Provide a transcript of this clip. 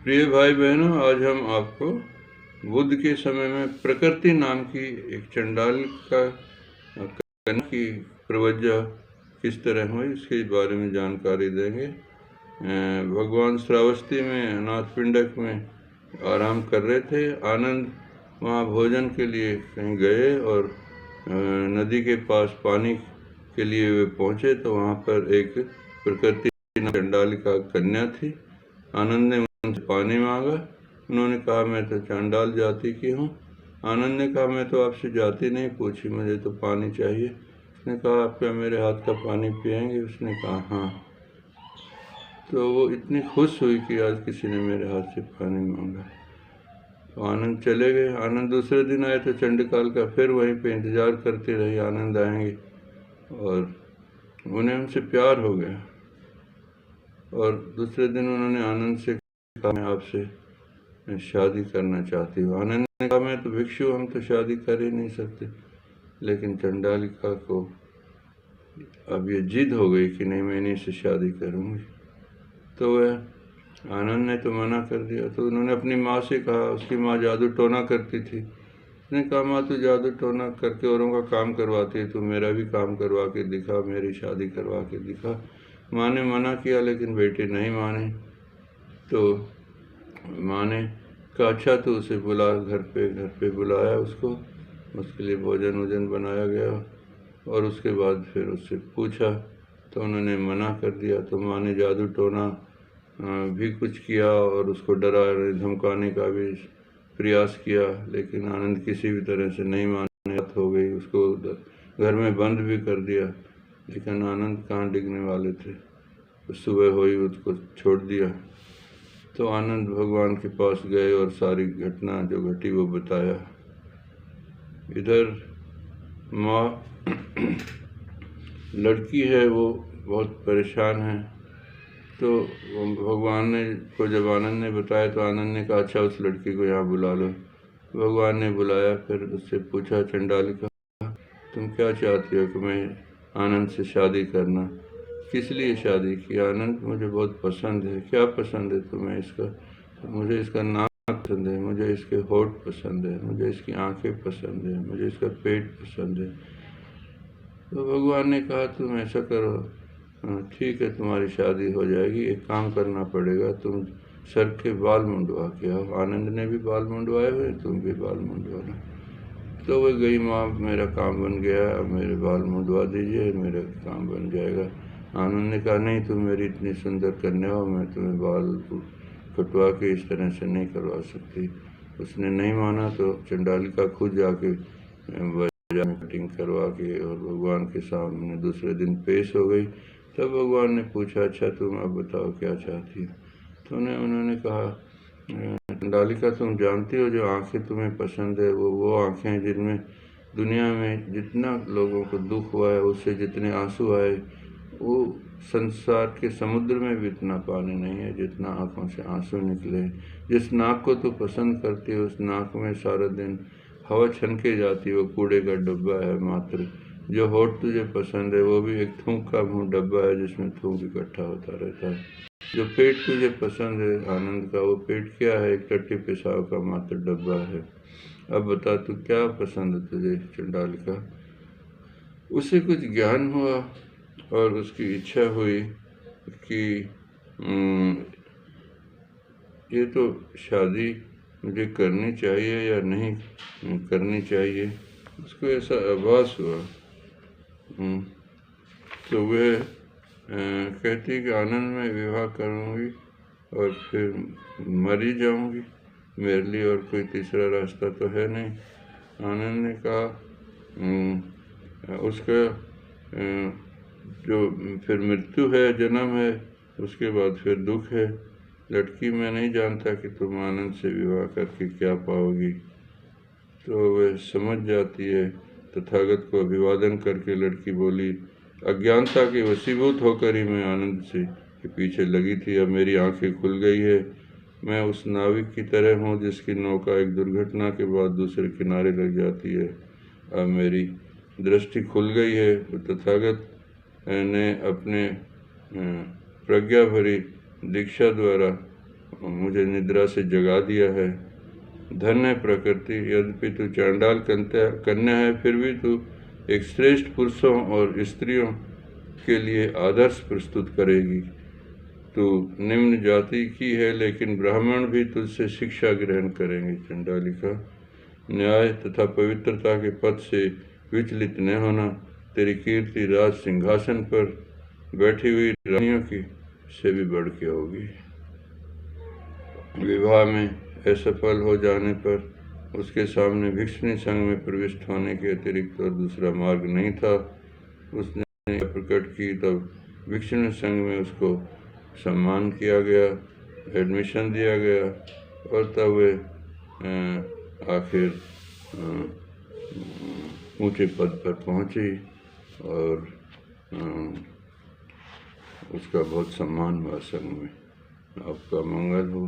प्रिय भाई बहनों, आज हम आपको बुद्ध के समय में प्रकृति नाम की एक चंडाल का कन्या की प्रवज्जा किस तरह हुई इसके बारे में जानकारी देंगे। भगवान श्रावस्ती में अनाथ पिंडक में आराम कर रहे थे। आनंद वहाँ भोजन के लिए कहीं गए और नदी के पास पानी के लिए वे पहुँचे तो वहाँ पर एक प्रकृति चंडाल का कन्या थी। आनंद ने उनसे पानी मांगा। उन्होंने कहा, मैं तो चांडाल जाति की हूँ। आनंद ने कहा, मैं तो आपसे जाति नहीं पूछी, मुझे तो पानी चाहिए। उसने कहा, आप क्या मेरे हाथ का पानी पिएंगे? उसने कहा, हाँ। तो वो इतनी खुश हुई कि आज किसी ने मेरे हाथ से पानी मांगा। तो आनंद चले गए। आनंद दूसरे दिन आए तो चंडकाल का फिर वहीं पे इंतज़ार करती रही, आनंद आएंगे, और उन्हें उनसे प्यार हो गया। और दूसरे दिन उन्होंने आनंद से कहा, मैं आपसे शादी करना चाहती हूँ। आनंद ने कहा, मैं तो भिक्षु, हम तो शादी कर ही नहीं सकते। लेकिन चंडालिका को अब ये जिद हो गई कि नहीं, मैं इन्हीं से शादी करूँगी। तो वह आनंद ने तो मना कर दिया। तो उन्होंने अपनी माँ से कहा, उसकी माँ जादू टोना करती थी। उसने कहा, माँ तू जादू टोना करके औरों का काम करवाती है, तू मेरा भी काम करवा के दिखा, मेरी शादी करवा के दिखा। माँ ने मना किया लेकिन बेटी नहीं मानी। तो माँ ने कहा, अच्छा तो उसे बुला, घर पे बुलाया उसको। उसके लिए भोजन वोजन बनाया गया और उसके बाद फिर उससे पूछा तो उन्होंने मना कर दिया। तो माँ ने जादू टोना भी कुछ किया और उसको डराने धमकाने का भी प्रयास किया, लेकिन आनंद किसी भी तरह से नहीं माने। बात हो गई, उसको घर में बंद भी कर दिया, लेकिन आनंद कहाँ डिगने वाले थे। तो सुबह हुई, उसको छोड़ दिया। तो आनंद भगवान के पास गए और सारी घटना जो घटी वो बताया। इधर माँ लड़की है, वो बहुत परेशान है। तो भगवान ने को जब आनंद ने बताया तो आनंद ने कहा, अच्छा उस लड़की को यहाँ बुला लो। भगवान ने बुलाया, फिर उससे पूछा, चंडालिका तुम क्या चाहती हो कि मैं आनंद से शादी करना? किस लिए शादी की? आनंद मुझे बहुत पसंद है। क्या पसंद है तुम्हें इसका? तो मुझे इसका नाक पसंद है, मुझे इसके होठ पसंद है, मुझे इसकी आंखें पसंद है, मुझे इसका पेट पसंद है। तो भगवान ने कहा, तुम ऐसा करो, ठीक है तुम्हारी शादी हो जाएगी। एक काम करना पड़ेगा, तुम सर के बाल मुंडवा के आओ। आनंद ने भी बाल मुंडवाए हुए, तुम भी बाल मुंडवाना। तो वह गई, माँ मेरा काम बन गया, अब मेरे बाल मुंडवा दीजिए, मेरा काम बन जाएगा। आनंद ने कहा, नहीं तुम मेरी इतनी सुंदर कन्या हो, मैं तुम्हें बाल कटवा के इस तरह से नहीं करवा सकती। उसने नहीं माना। तो चंडालिका खुद जाके बाजार में कटिंग करवा के और भगवान के सामने दूसरे दिन पेश हो गई। तब भगवान ने पूछा, अच्छा तुम अब बताओ क्या चाहती हो? तो उन्होंने कहा, चंडालिका तुम जानती हो जो आंखें तुम्हें पसंद है वो आंखें हैं जिनमें दुनिया में जितना लोगों को दुख हुआ है, उससे जितने आंसू आए, वो संसार के समुद्र में भी इतना पानी नहीं है जितना आंखों से आंसू निकले। जिस नाक को तू पसंद करती है उस नाक में सारा दिन हवा छनके जाती है, वो कूड़े का डब्बा है मात्र। जो होठ तुझे पसंद है वो भी एक थूक का मुँह डब्बा है जिसमें थूक इकट्ठा होता रहता है। जो पेट तुझे पसंद है आनंद का, वो पेट क्या है? एक टट्टी पेशाब का मात्र डब्बा है। अब बता तू क्या पसंद है तुझे चंडालिका? उसे कुछ ज्ञान हुआ और उसकी इच्छा हुई कि ये तो शादी मुझे करनी चाहिए या नहीं करनी चाहिए। उसको ऐसा आभास हुआ। तो वह कहती कि आनंद में विवाह करूँगी और फिर मर ही जाऊँगी, मेरे लिए और कोई तीसरा रास्ता तो है नहीं। आनंद ने कहा, उसका जो फिर मृत्यु है, जन्म है, उसके बाद फिर दुख है। लड़की मैं नहीं जानता कि तुम आनंद से विवाह करके क्या पाओगी। तो वह समझ जाती है। तथागत को अभिवादन करके लड़की बोली, अज्ञानता के वशीभूत होकर ही मैं आनंद से के पीछे लगी थी। अब मेरी आंखें खुल गई है। मैं उस नाविक की तरह हूँ जिसकी नौका एक दुर्घटना के बाद दूसरे किनारे लग जाती है। अब मेरी दृष्टि खुल गई है। तथागत ने अपने प्रज्ञा भरी दीक्षा द्वारा मुझे निद्रा से जगा दिया है। धन्य प्रकृति, यद्यपि तू चांडाल कन्या है, फिर भी तू एक श्रेष्ठ पुरुषों और स्त्रियों के लिए आदर्श प्रस्तुत करेगी। तू निम्न जाति की है, लेकिन ब्राह्मण भी तुझसे शिक्षा ग्रहण करेंगे। चंडालिका, न्याय तथा पवित्रता के पद से विचलित न होना। तेरी कीर्ति राज सिंहासन पर बैठी हुई रानियों की से भी बढ़ के होगी। विवाह में असफल हो जाने पर उसके सामने भिक्षुणी संघ में प्रविष्ट होने के अतिरिक्त और दूसरा मार्ग नहीं था। उसने प्रकट की, तब भिक्षुणी संघ में उसको सम्मान किया गया, एडमिशन दिया गया, और तब वे आखिर ऊंचे पद पर पहुंची और उसका बहुत सम्मान हुआ संघ में। आपका मंगल हो।